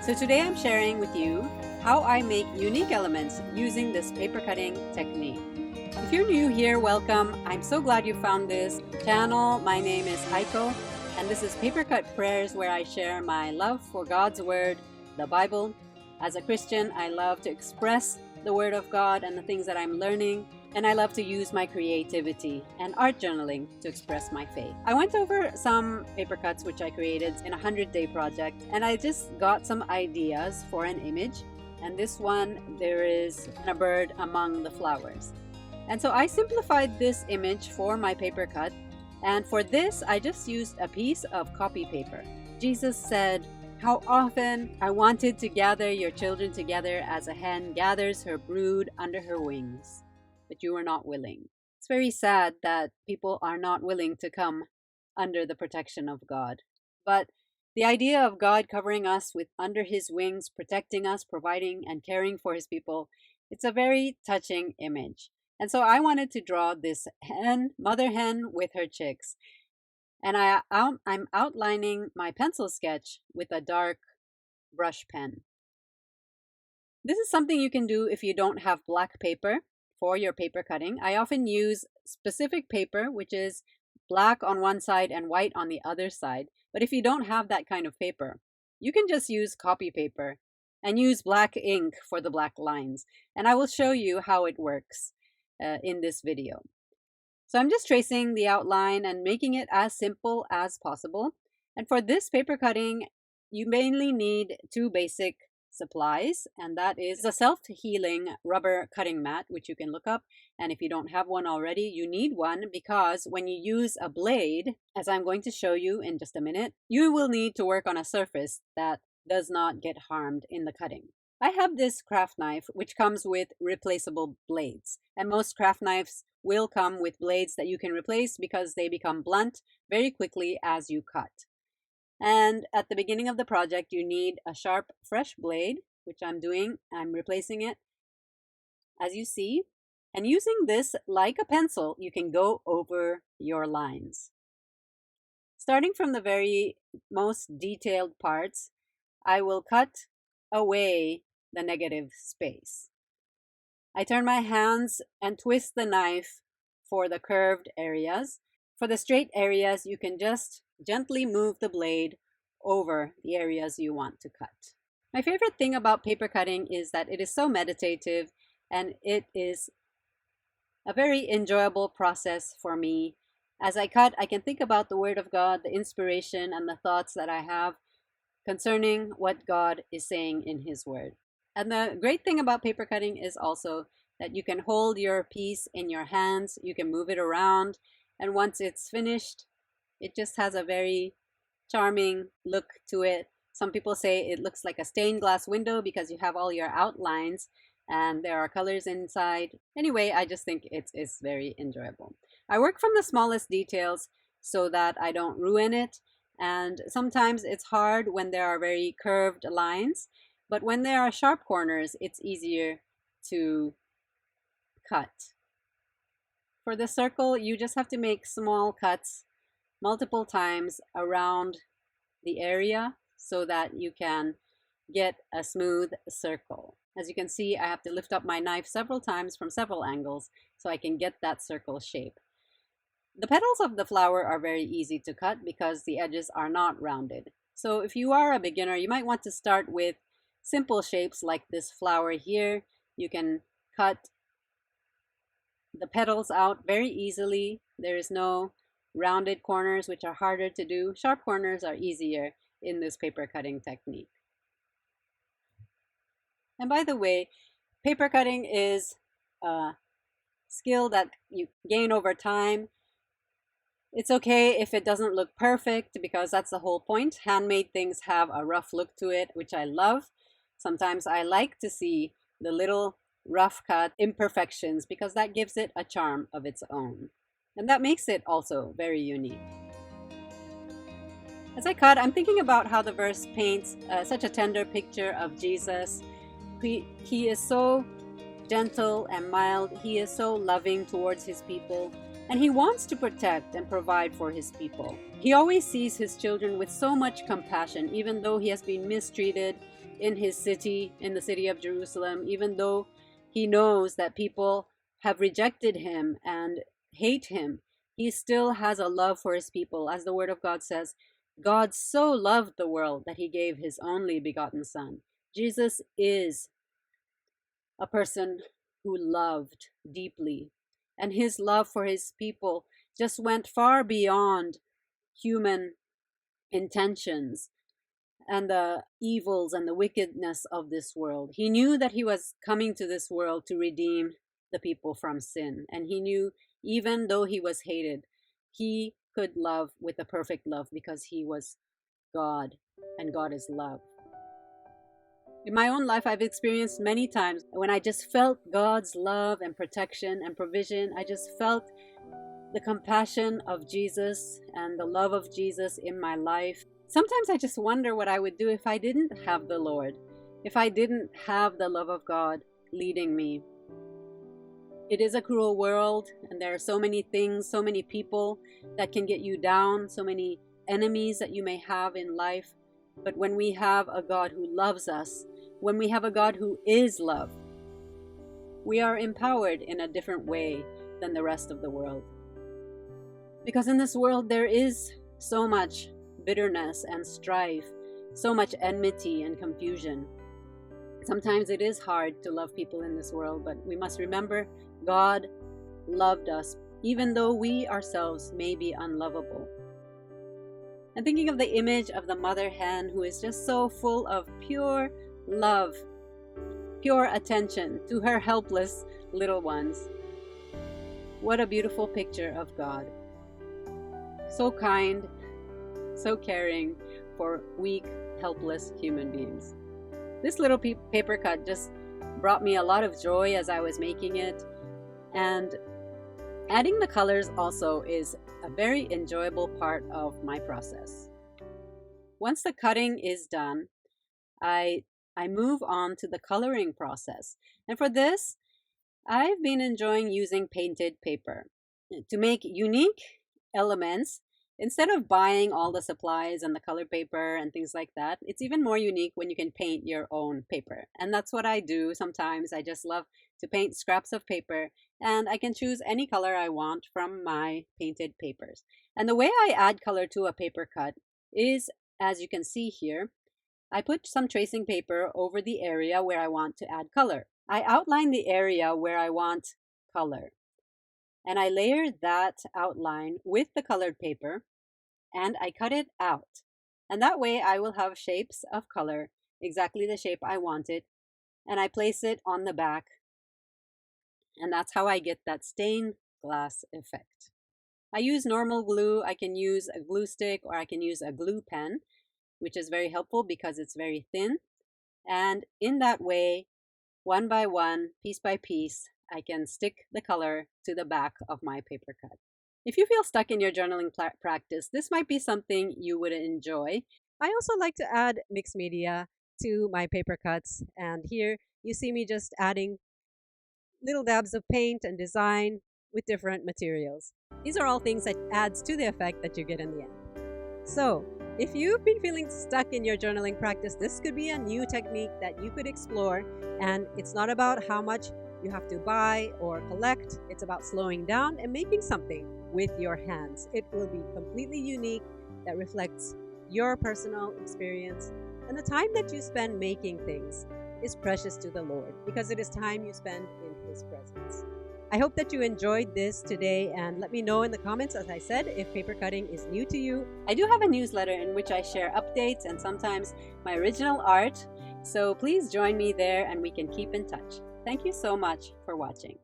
So today I'm sharing with you how I make unique elements using this paper cutting technique. If you're new here, welcome. I'm so glad you found this channel. My name is Aiko, and this is Papercut Prayers, where I share my love for God's Word, the Bible. As a Christian, I love to express the Word of God and the things that I'm learning, and I love to use my creativity and art journaling to express my faith. I went over some paper cuts which I created in a 100-day project, and I just got some ideas for an image. And this one, there is a bird among the flowers. And so I simplified this image for my paper cut, and for this I just used a piece of copy paper. Jesus said, "How often I wanted to gather your children together as a hen gathers her brood under her wings, but you were not willing." It's very sad that people are not willing to come under the protection of God. But the idea of God covering us with under his wings, protecting us, providing and caring for his people, it's a very touching image. And so I wanted to draw this hen, mother hen with her chicks. And I'm outlining my pencil sketch with a dark brush pen. This is something you can do if you don't have black paper for your paper cutting. I often use specific paper, which is black on one side and white on the other side. But if you don't have that kind of paper, you can just use copy paper and use black ink for the black lines. And I will show you how it works in this video. So I'm just tracing the outline and making it as simple as possible. And for this paper cutting, you mainly need two basic supplies, and that is a self-healing rubber cutting mat, which you can look up. And if you don't have one already, you need one, because when you use a blade, as I'm going to show you in just a minute, you will need to work on a surface that does not get harmed in the cutting. I have this craft knife which comes with replaceable blades, and most craft knives will come with blades that you can replace because they become blunt very quickly as you cut. And at the beginning of the project, you need a sharp, fresh blade, which I'm doing. I'm replacing it, as you see. And using this like a pencil, you can go over your lines. Starting from the very most detailed parts, I will cut away the negative space. I turn my hands and twist the knife for the curved areas. For the straight areas, you can just gently move the blade over the areas you want to cut. My favorite thing about paper cutting is that it is so meditative, and it is a very enjoyable process for me. As I cut, I can think about the Word of God, the inspiration and the thoughts that I have concerning what God is saying in his Word. And the great thing about paper cutting is also that you can hold your piece in your hands, you can move it around, and once it's finished, it just has a very charming look to it. Some people say it looks like a stained glass window because you have all your outlines and there are colors inside. Anyway, I just think it's very enjoyable. I work from the smallest details so that I don't ruin it. And sometimes it's hard when there are very curved lines, but when there are sharp corners, it's easier to cut. For the circle, you just have to make small cuts multiple times around the area so that you can get a smooth circle. As you can see, I have to lift up my knife several times from several angles so I can get that circle shape. The petals of the flower are very easy to cut because the edges are not rounded. So if you are a beginner, you might want to start with simple shapes like this flower here. You can cut the petals out very easily. There is no rounded corners, which are harder to do. Sharp corners are easier in this paper cutting technique. And by the way, paper cutting is a skill that you gain over time. It's okay if it doesn't look perfect, because that's the whole point. Handmade things have a rough look to it, which I love. Sometimes I like to see the little rough cut imperfections because that gives it a charm of its own. And that makes it also very unique. As I cut, I'm thinking about how the verse paints such a tender picture of Jesus. He is so gentle and mild. He is so loving towards his people. And he wants to protect and provide for his people. He always sees his children with so much compassion, even though he has been mistreated in his city, in the city of Jerusalem, even though he knows that people have rejected him and hate him. He still has a love for his people. As the word of God says, God so loved the world that he gave his only begotten Son. Jesus is a person who loved deeply, and his love for his people just went far beyond human intentions and the evils and the wickedness of this world. He knew that he was coming to this world to redeem the people from sin, and he knew even though he was hated, he could love with a perfect love because he was God, and God is love. In my own life, I've experienced many times when I just felt God's love and protection and provision. I just felt the compassion of Jesus and the love of Jesus in my life. Sometimes I just wonder what I would do if I didn't have the Lord, if I didn't have the love of God leading me. It is a cruel world, and there are so many things, so many people that can get you down, so many enemies that you may have in life. But when we have a God who loves us, when we have a God who is love, we are empowered in a different way than the rest of the world. Because in this world there is so much bitterness and strife, so much enmity and confusion. Sometimes it is hard to love people in this world, but we must remember God loved us, even though we ourselves may be unlovable. And thinking of the image of the mother hen who is just so full of pure love, pure attention to her helpless little ones. What a beautiful picture of God. So kind, so caring for weak, helpless human beings. This little paper cut just brought me a lot of joy as I was making it, and adding the colors also is a very enjoyable part of my process. Once the cutting is done, I move on to the coloring process. And for this, I've been enjoying using painted paper to make unique elements. Instead of buying all the supplies and the color paper and things like that, it's even more unique when you can paint your own paper. And that's what I do sometimes. I just love to paint scraps of paper, and I can choose any color I want from my painted papers. And the way I add color to a paper cut is, as you can see here, I put some tracing paper over the area where I want to add color. I outline the area where I want color, and I layer that outline with the colored paper, and I cut it out. And that way I will have shapes of color, exactly the shape I want it, and I place it on the back. And that's how I get that stained glass effect. I use normal glue. I can use a glue stick, or I can use a glue pen, which is very helpful because it's very thin. And in that way, one by one, piece by piece, I can stick the color to the back of my paper cut. If you feel stuck in your journaling practice, this might be something you would enjoy. I also like to add mixed media to my paper cuts, and here you see me just adding little dabs of paint and design with different materials. These are all things that adds to the effect that you get in the end. So, if you've been feeling stuck in your journaling practice, this could be a new technique that you could explore, and it's not about how much you have to buy or collect. It's about slowing down and making something with your hands. It will be completely unique, that reflects your personal experience, and the time that you spend making things is precious to the Lord because it is time you spend in His presence. I hope that you enjoyed this today, and let me know in the comments, as I said, if paper cutting is new to you. I do have a newsletter in which I share updates and sometimes my original art, so please join me there and we can keep in touch. Thank you so much for watching.